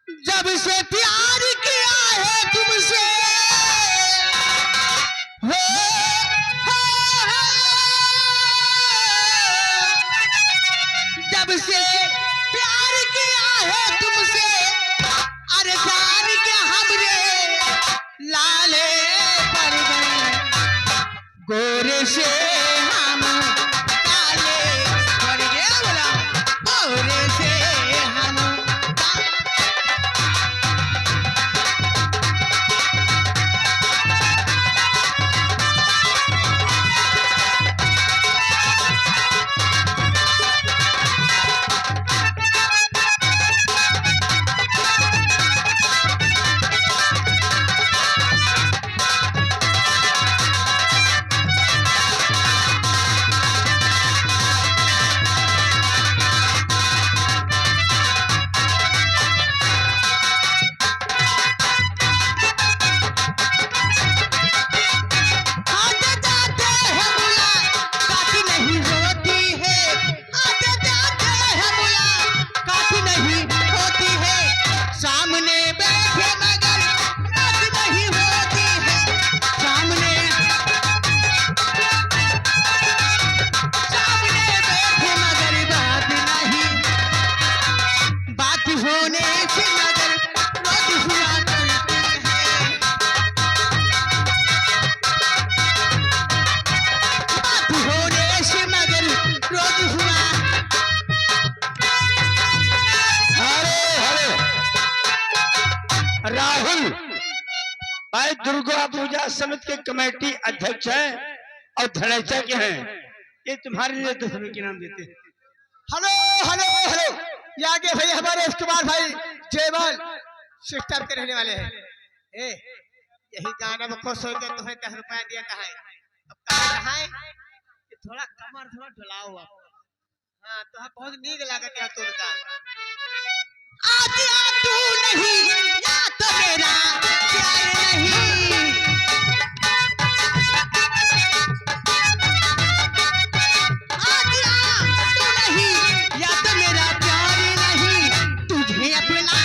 जब से प्यार किया है तुमसे हो, हो, जब से प्यार किया है तुमसे अरे जान के हमरे लाले पड़ गए गोरे से हम काले पड़ गए बोला गोरे से हम राहुल भाई दुर्गा पूजा समिति के कमेटी अध्यक्ष हैं और धनेचा के हैं। ये तुम्हारे लिए तो सभी के नाम देते हैं। हेलो हेलो हेलो ये आगे भाई हमारे इस कुमार भाई जयवाल सिस्टम के रहने वाले हैं। ए यही गाना में खुश होकर तुम्हें 10 रुपया दिया था है। अब कहा है कि थोड़ा कमर थोड़ा ढलाओ आप। हाँ तो आप बहुत नीक लागत है तुमका। आज तू नहीं या तो मेरा प्यार नहीं आज तू नहीं या तो मेरा प्यार नहीं तुझे अपना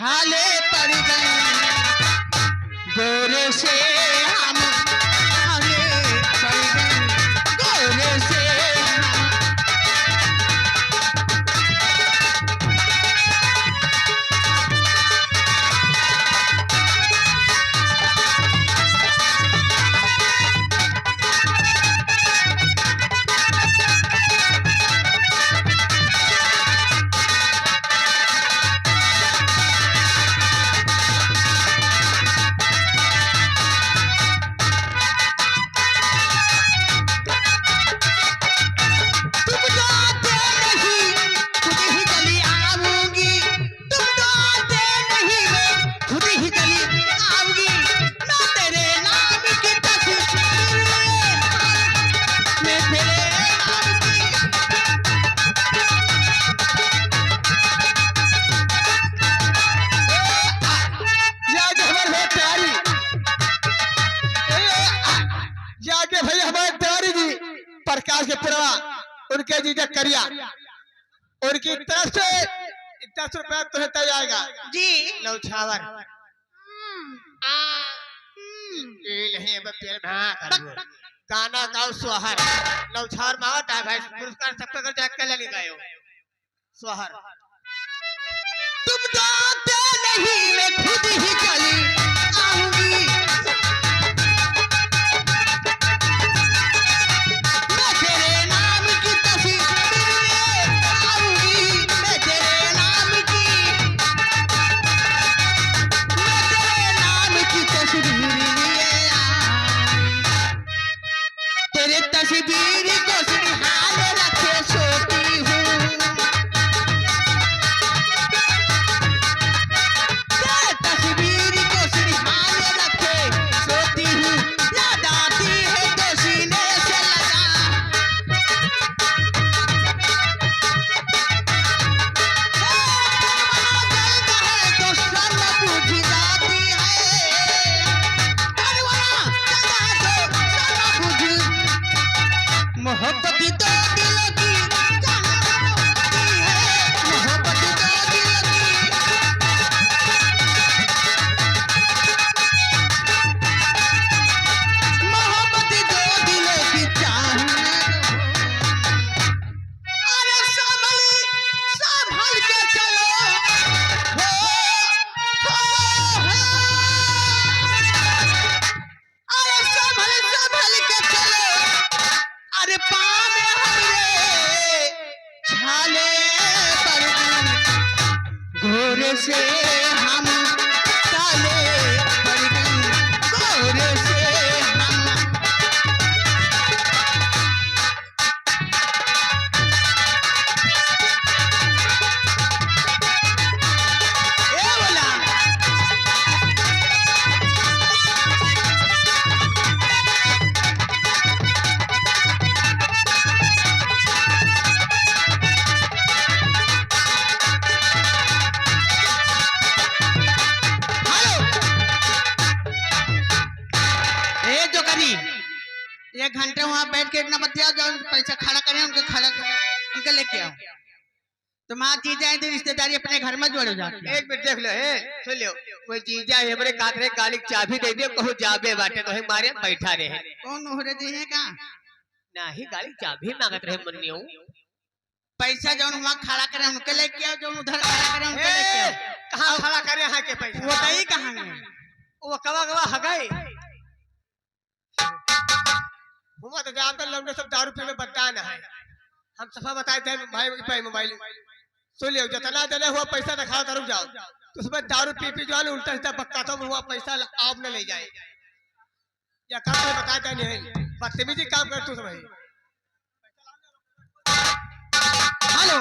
हाले पड़ गए गोरे से हम हाले पड़ गए गोरे से प्रकाश के पुरवा उनके जीजा करिया उनकी तरफ से 10 रुपया तुम्हें तय आएगा जी नौछावर गाना गाओ सोहर नौछावर मावटा भाई पुरस्कार सबका कर जाके ले गए सोहर तुम गाते नहीं मैं खुद ही चली आऊंगी तस्वीर को सुहाल रखे सोती छाले पर घोरे से हम काले पड़ गए घोरे से हम। ए बोला ए जो करी 1 घंटे वहां बैठ के इतना बतिया जो पैसा खड़ा करें उनके लेके आओ। तुम्हारा चीज है तो रिश्तेदारी अपने घर में जोड़ो जाती है। एक मिनट देख लो है सुन लो वो जीजा है हमरे कातरे गाली की चाबी दे दियो कहू जाबे बाटे तो मारे बैठा रहे कौन हो रहे हैं का नाही गाली चाबी मांगत रहे मन्नियो पैसा जो वहाँ खड़ा करें उनके लेके आओ जो उधर खड़ा करें उनके लेके आओ। कहां खड़ा करे यहाँ के पैसा वो बताइए कहाँ है वो कवा कवा हगाई हुआ तो जान लौंडे सब दारू पीने बददान है हम सफा बताए थे भाई पे मोबाइल सुन लियो जितना देने हुआ पैसा दिखाओ तरफ जाओ तो उसमें दारू पी पी जो है उल्टा सीधा बक्का तो हुआ पैसा आप न ले जाए या काम में बताया था नहीं बदतमीजी काम कर तू भाई हेलो